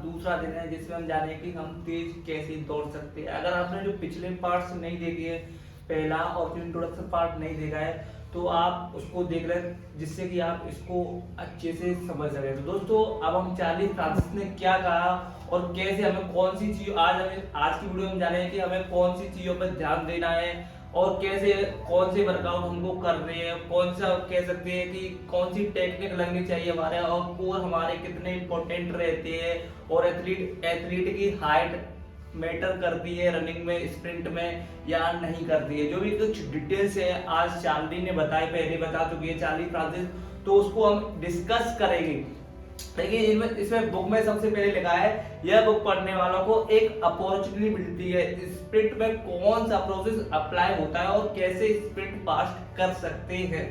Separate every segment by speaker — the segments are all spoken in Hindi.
Speaker 1: दूसरा दिन है जिसमें हम जानेंगे कि हम तेज कैसे दौड़ सकते हैं। अगर आपने जो पिछले पार्ट्स नहीं देखे हैं, पहला और जो इंट्रोडक्शन पार्ट नहीं देखा है, तो आप उसको देख लें जिससे कि आप इसको अच्छे से समझ सकें। तो दोस्तों अब हम चार्ली फ्रांसिस ने क्या कहा और कैसे हमें कौन सी चीज आज की वीडियो में जानेंगे कि हमें कौन सी चीजों पर ध्यान देना है और कैसे कौन से वर्कआउट हमको कर रहे हैं, कौन सा कह सकते हैं कि कौन सी टेक्निक लगनी चाहिए हमारे, और कोर हमारे कितने इंपॉर्टेंट रहते हैं, और एथलीट की हाइट मैटर करती है रनिंग में, स्प्रिंट में या नहीं करती है। जो भी कुछ डिटेल्स है आज चार्ली ने बताई, पहले बता चुकी है चार्ली फ्रांसिस, तो उसको हम डिस्कस करेंगे। देखिए इसमें बुक में सबसे पहले लिखा है, यह बुक पढ़ने वालों को एक अपॉर्चुनिटी मिलती है स्प्रिंट में कौन सा प्रोसेस अप्लाई होता है और कैसे स्प्रिंट फास्ट कर सकते हैं।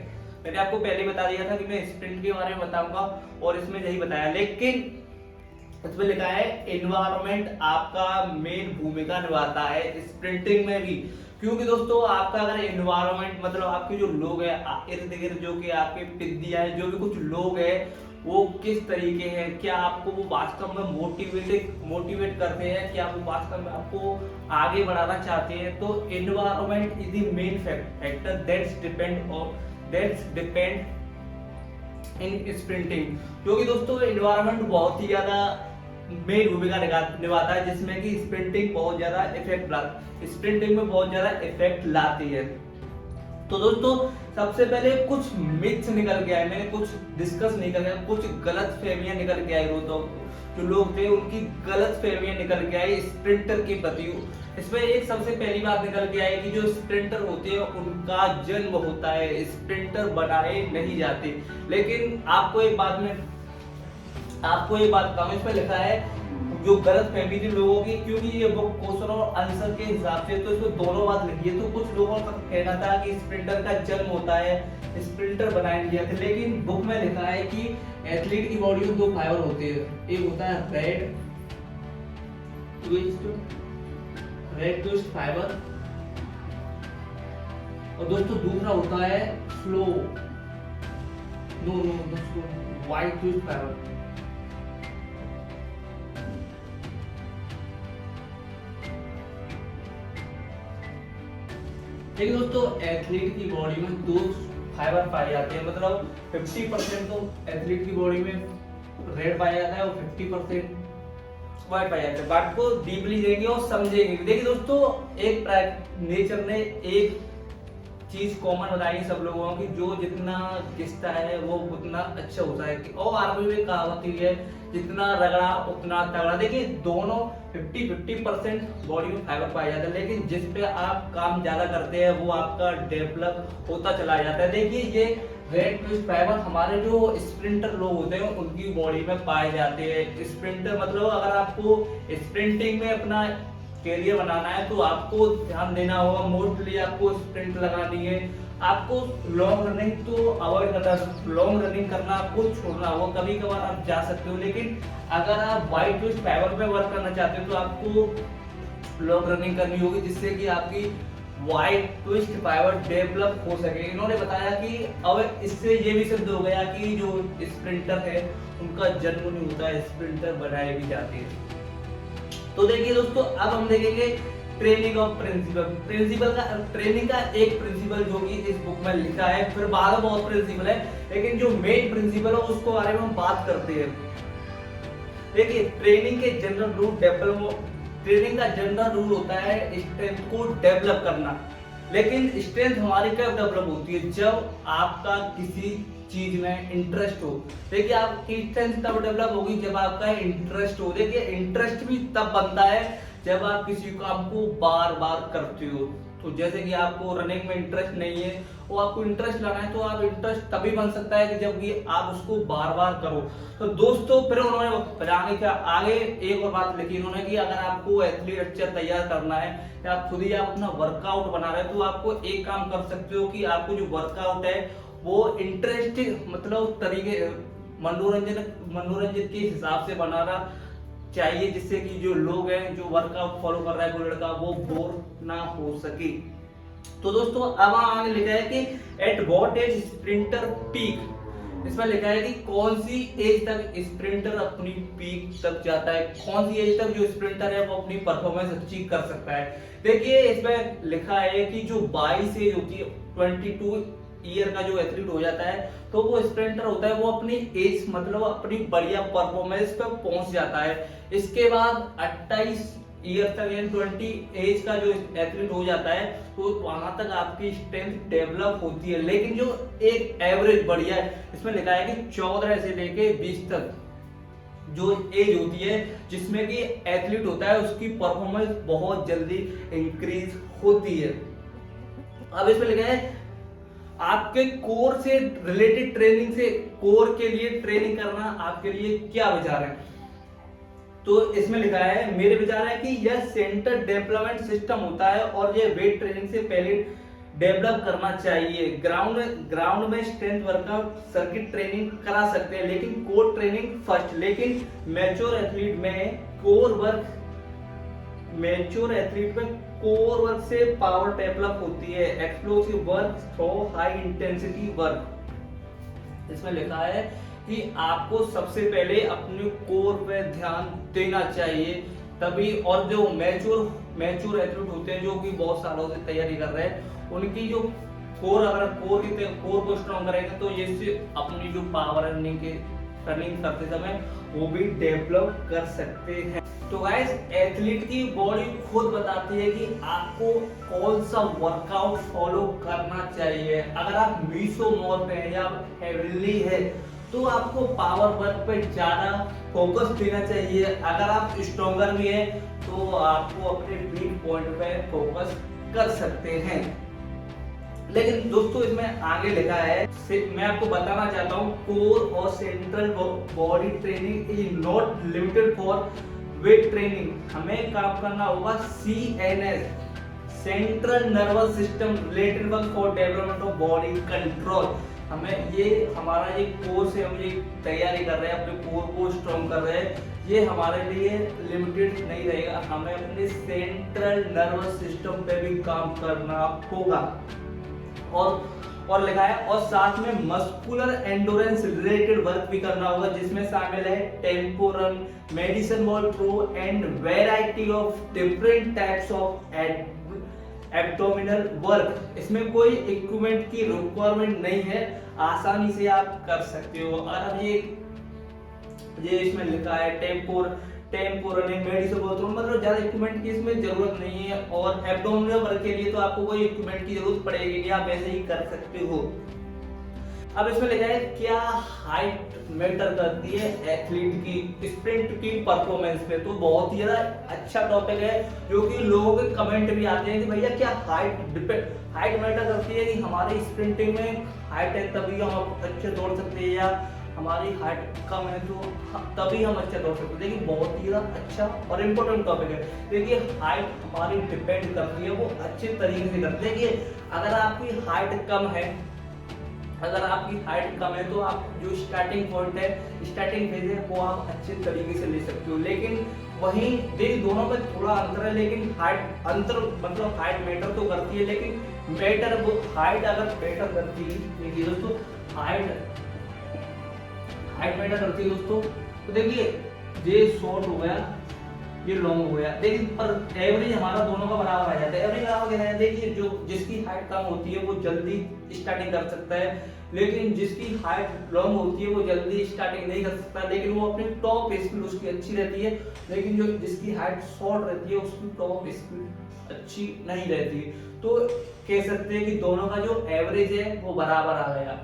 Speaker 1: मैंने आपको पहले बता दिया था कि मैं स्प्रिंट के बारे में बताऊंगा और इसमें यही बताया, लेकिन इसमें लिखा है एनवायरनमेंट आपका मेन भूमिका निभाता है स्प्रिंटिंग में भी। क्योंकि दोस्तों आपका अगर एनवायरनमेंट मतलब आपके जो लोग हैं इर्द गिर्द, जो कि आपके पिद्दियां हैं, जो भी कुछ लोग हैं वो किस तरीके हैं, क्या आपको वो वास्तव में मोटिवेट करते हैं, क्या वो वास्तव में आपको आगे बढ़ाना चाहते हैं। तो environment is the main factor that's depend in sprinting. क्योंकि दोस्तों एनवायरनमेंट बहुत ही ज्यादा मेन भूमिका निभाता है जिसमें कि स्प्रिंटिंग बहुत ज्यादा स्प्रिंटिंग में बहुत ज्यादा इफेक्ट लाती है। तो दोस्तों सबसे पहले कुछ मिथ्स निकल के आए, मैंने कुछ डिस्कस नहीं कर, कुछ गलत फहमियां निकल के आई। तो जो लोग थे उनकी गलत फहमियां निकल के आई स्प्रिंटर के प्रति। इसमें एक सबसे पहली बात निकल के आई कि जो स्प्रिंटर होते हैं उनका जन्म होता है, स्प्रिंटर बनाए नहीं जाते। लेकिन आपको एक बात बताऊं, इसमें लिखा है जो गलत फहमी थी लोगों की, क्योंकि ये बुक क्वेश्चन और आंसर के हिसाब से तो इसमें दोनों बात लिखी है। तो कुछ लोगों का कहना था कि स्प्रिंटर का जन्म होता है, स्प्रिंटर बनाए नहीं जाते। लेकिन बुक में लिखा है कि एथलीट की बॉडी में दो फाइबर होते हैं, एक होता है रेड ट्विस्ट फाइबर और दोस्तों दूसरा होता है स्लो व्हाइट ट्विस्ट फाइबर। देखिए दोस्तों एथलीट की बॉडी में दो फाइबर पाए जाते हैं, मतलब 50% तो एथलीट की बॉडी में रेड पाया जाता है और 50% व्हाइट पाया जाता है। बात को डीपली देंगे और समझेंगे। देखिए दोस्तों एक नेचर ने एक चीज कॉमन बताई सब लोगों की, जो जितना घिसता है वो उतना अच्छा होता है। और आर्मी में कहावत है, जितना रगड़ा उतना तगड़ा। देखिए दोनों 50% बॉडी में फाइबर पाया जाता है, लेकिन जिस पे आप काम ज्यादा करते हैं वो आपका डेवलप होता चला जाता है। देखिए ये रेड ट्विस्ट फाइबर हमारे जो स्प्रिंटर लोग होते हैं उनकी बॉडी में पाए जाते हैं। स्प्रिंटर मतलब अगर आपको स्प्रिंटिंग में अपना कैरियर बनाना है तो आपको ध्यान देना होगा, मोस्टली आपको स्प्रिंट लगानी है। आपको लॉन्ग रनिंग तो अवॉइड करना, लॉन्ग रनिंग करना आपको छोड़ना होगा। कभी कभार आप जा सकते हो, लेकिन अगर आप वाइट ट्विस्ट फाइबर पे वर्क करना चाहते हो तो आपको लॉन्ग रनिंग करनी होगी, जिससे कि आपकी वाइट ट्विस्ट फाइबर डेवलप हो सके। इन्होंने बताया कि अब इससे ये भी सिद्ध हो गया कि जो स्प्रिंटर है उनका जन्म नहीं होता है, स्प्रिंटर बनाए भी जाते हैं। तो देखिए दोस्तों अब हम देखेंगे ट्रेनिंग का एक प्रिंसिपल जो कि इस बुक में लिखा है। फिर बाद में बहुत प्रिंसिपल है, लेकिन जो मेन प्रिंसिपल है उसको बारे में हम बात करते हैं। देखिए ट्रेनिंग का जनरल रूल होता है स्ट्रेंथ को डेवलप करना। लेकिन स्ट्रेंथ हमारी कब डेवलप होती है, जब आपका किसी चीज में इंटरेस्ट हो। देखिए आपकी स्ट्रेंथ तब डेवलप होगी जब आपका इंटरेस्ट हो। देखिए इंटरेस्ट भी तब बनता है जब आप किसी काम को बार बार करते हो। तो जैसे कि आपको रनिंग में इंटरेस्ट नहीं है, वो आपको इंटरेस्ट लाना है, तो आप इंटरेस्ट तभी बन सकता है कि जब कि आप उसको बार बार करो। तो दोस्तों फिर उन्होंने आगे एक और बात लिखी इन्होंने कि अगर आपको एथलीट अच्छा तैयार करना है या खुद ही आप अपना वर्कआउट बना रहे हैं, तो आपको एक काम कर सकते हो कि आपको जो वर्कआउट है वो इंटरेस्टिंग मतलब तरीके मनोरंजन के हिसाब से बनाना चाहिए, जिससे कि जो लोग हैं जो वर्कआउट फॉलो कर रहा है कोई लड़का वो बोर ना हो सके। तो दोस्तों अब आगे लिखा है कि at what age sprinter peak इसमें लिखा है कि कौन सी एज तक स्प्रिंटर अपनी पीक तक जाता है, कौन सी एज तक जो स्प्रिंटर है वो अपनी परफॉर्मेंस अचीव कर सकता है। देखिए इसमें लिखा है कि जो 22 एज होती है, 22 ईयर का जो एथलीट हो जाता है तो वो स्प्रिंटर होता है, वो अपनी एज मतलब अपनी बढ़िया परफॉर्मेंस पे पहुंच जाता है। इसके बाद 28 ईयर तक यानी 20 एज का जो एथलीट हो जाता है तो वहां तक आपकी स्ट्रेंथ डेवलप होती है। लेकिन जो एक एवरेज बढ़िया है, इसमें लिखा है कि 14 से लेके 20 तक जो एज होती है जिसमें कि एथलीट होता है उसकी परफॉर्मेंस बहुत जल्दी इंक्रीज होती है। अब इसमें लिखा है आपके कोर से रिलेटेड ट्रेनिंग से, कोर के लिए ट्रेनिंग करना आपके लिए क्या विचार है। तो इसमें लिखा है मेरे विचार है कि यह सेंटर डेवलपमेंट सिस्टम होता है और यह वेट ट्रेनिंग से पहले डेवलप करना चाहिए। ग्राउंड में स्ट्रेंथ वर्कआउट सर्किट ट्रेनिंग करा सकते हैं लेकिन कोर ट्रेनिंग फर्स्ट। लेकिन मैच्योर एथलीट में कोर वर्क से पावर डेवलप होती है, explosive work through high intensity work. इसमें लिखा है कि आपको सबसे पहले अपने कोर पे ध्यान देना चाहिए तभी। और जो मैच्योर एथलीट होते हैं जो कि बहुत सालों से तैयारी कर रहे हैं, उनकी जो कोर को स्ट्रॉन्ग करेंगे तो ये अपनी जो पावर रनिंग करते समय वो भी डेवलप कर सकते हैं। तो गाइस एथलीट की बॉडी खुद बताती है कि आपको कौन सा वर्कआउट फॉलो करना चाहिए। अगर आप मीसोमोर पे हैं या हेविली है तो आपको पावर वर्क पे ज्यादा फोकस देना चाहिए। अगर आप स्ट्रॉन्गर भी हैं तो आपको अपने वीक पॉइंट पे फोकस कर सकते हैं। लेकिन दोस्तों इसमें आगे लिखा है, मैं आपको बताना चाहता हूँ कोर और central body training is not limited for weight training. हमें काम करना होगा CNS, central nervous system related work for development of body control. हमें ये हमारा ये कोर्स है, हम ये तैयारी कर रहे हैं, अपने कोर को स्ट्रॉन्ग कर रहे हैं, ये हमारे लिए लिमिटेड नहीं रहेगा, हमें अपने सेंट्रल नर्वस सिस्टम पे भी काम करना होगा। और लिखा है और साथ में मस्कुलर एंडोरेंस रिलेटेड वर्क भी करना होगा जिसमें शामिल है tempo run, medicine ball throw and variety of different types of abdominal work. इसमें कोई इक्विपमेंट की रिक्वायरमेंट नहीं है, आसानी से आप कर सकते हो। और अब ये इसमें लिखा है tempo running, medicine ball throw, मतलब ज्यादा इक्विपमेंट की इसमें जरूरत नहीं है। और एब्डोमिनल वर्क के लिए तो आपको कोई इक्विपमेंट की जरूरत पड़ेगी नहीं, आप ऐसे ही कर सकते हो। अब इसमें लिखा है क्या हाइट मैटर करती है एथलीट की स्प्रिंट की परफॉर्मेंस पे। तो बहुत ही ज्यादा अच्छा टॉपिक है जो कि लोगों के कमेंट भी आते हैं कि भैया क्या हाइट मैटर करती है, कि हमारी स्प्रिंटिंग में हाइट है तभी हम अच्छे दौड़ सकते हैं, या हमारी हाइट कम है तो तभी हम अच्छा दौड़ सकते हैं। देखिए बहुत ही ज्यादा अच्छा और इम्पोर्टेंट टॉपिक है। देखिए हाइट हमारी डिपेंड करती है, वो अच्छे तरीके से करती है। देखिए अगर आपकी हाइट कम है तो आप जो स्टार्टिंग पॉइंट है, स्टार्टिंग फेज है, वो आप अच्छे तरीके से ले सकते हो। लेकिन वहीं देखिए दोनों में थोड़ा अंतर है, लेकिन हाइट मैटर तो करती है, लेकिन हाइट अगर मैटर करती है, देखिए दोस्तों हाइट मैटर करती है दोस्तों। तो देखिए ये शॉर्ट हो गया, ये लॉन्ग हो गया, लेकिन पर एवरेज हमारा दोनों का बराबर आ जाता है। एवरेज बराबर क्या है, देखिए जो जिसकी हाइट कम होती है वो जल्दी स्टार्टिंग कर सकता है, लेकिन जिसकी हाइट लॉन्ग होती है वो जल्दी स्टार्टिंग नहीं कर सकता, लेकिन वो अपनी टॉप स्पीड उसकी अच्छी रहती है। लेकिन जो जिसकी हाइट शॉर्ट रहती है उसकी टॉप स्पीड अच्छी नहीं रहती। तो कह सकते हैं कि दोनों का जो एवरेज है वो बराबर आ गया।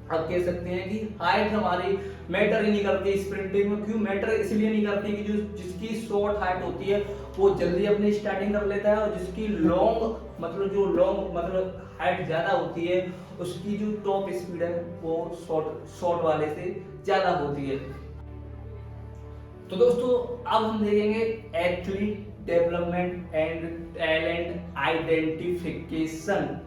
Speaker 1: अब कह सकते हैं कि हाइट हमारी मैटर ही नहीं करती स्प्रिंटिंग में। क्यों मैटर इसलिए नहीं करती कि जिसकी शॉर्ट हाइट होती है वो जल्दी अपनी स्टार्टिंग कर लेता है, और जिसकी लॉन्ग मतलब हाइट ज्यादा होती है उसकी जो टॉप स्पीड है वो शॉर्ट वाले से ज्यादा होती है। तो दोस्तों अब हम देखेंगे athlete development and talent identification.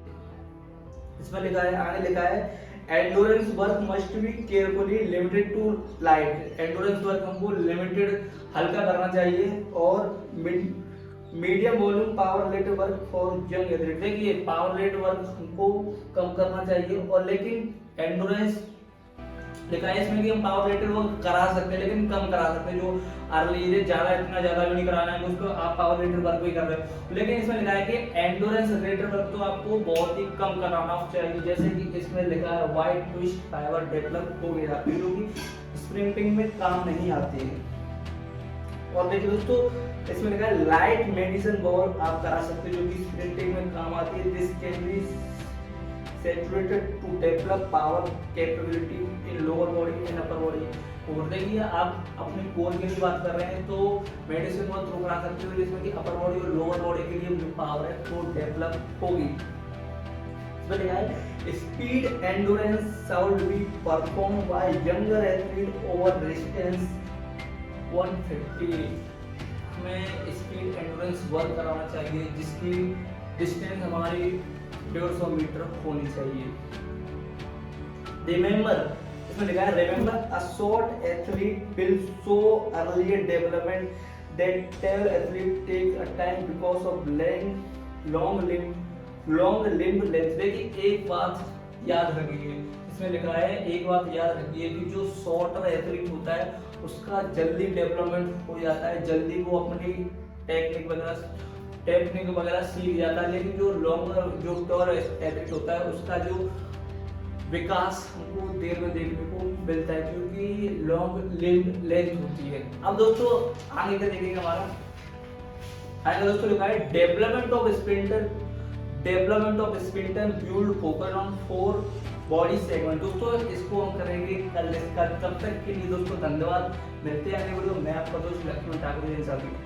Speaker 1: इसमें आगे लिखा है endurance work must be carefully limited to light. Endurance work हमको लिमिटेड हल्का करना चाहिए और medium volume power related work for young athlete. देखिए पावर रिलेटेड वर्क हमको कम करना चाहिए, और लेकिन एंडोरेंस लिखा है इसमें कि हम पावर रेटेड वो करा सकते हैं, लेकिन कम करा सकते हैं। जो अर्ली ज्यादा, इतना ज्यादा भी नहीं कराना है उसको, आप पावर रेटेड वर्क भी कर रहे हो। लेकिन इसमें लिखा है कि एंडोरेंस रेटेड वर्क तो आपको बहुत ही कम कराना चाहिए। जैसे कि इसमें लिखा है वाइड ट्विस्ट फाइबर डेवलप हो गया, जो कि स्प्रिंटिंग में काम नहीं आती है। और देखिए दोस्तों, इसमें लिखा है लाइट मेडिसिन बॉल आप करा सकते हो, जो कि स्प्रिंटिंग में काम आती है। This can be saturated to develop power capability in lower body and upper body। और देखिए, आप अपने कोर की भी बात कर रहे हैं तो मेडिसिन बहुत थ्रू करा सकते हो, जिसमें कि अपर बॉडी और लोअर बॉडी के लिए जो पावर है वो डेवलप होगी। इसमें लिखा है speed endurance should be perform by younger athlete over distance 150। हमें स्पीड एंडोरेंस वर्क कराना चाहिए जिसकी डिस्टेंस हमारी 150 मीटर होनी चाहिए। रिमेंबर, इसमें लिखा है remember a short athlete will show early development that tall athlete take a time because of long limb length. देखिए, एक बात याद रखिए, इसमें लिखा है एक बात याद रखिए कि जो शॉर्टर एथलीट होता है उसका जल्दी डेवलपमेंट हो जाता है, जल्दी वो अपनी टेक्निक वगैरह सीख जाता है। लेकिन जो टॉर एथलीट होता है उसका जो विकास हमको देर में देखने को मिलता है, क्योंकि लॉन्ग लिम्ब लेंथ होती है। अब दोस्तों आगे का देखेंगे हमारा आगे दोस्तों लिखा है development of sprinter build focus on 4 body segment. दोस्तों इसको हम करेंगे कल। तब तक के लिए दोस्तों धन्यवाद, मिलते हैं अगले वीडियो में। आपका दोस्त लक्ष्मण ठाकुर।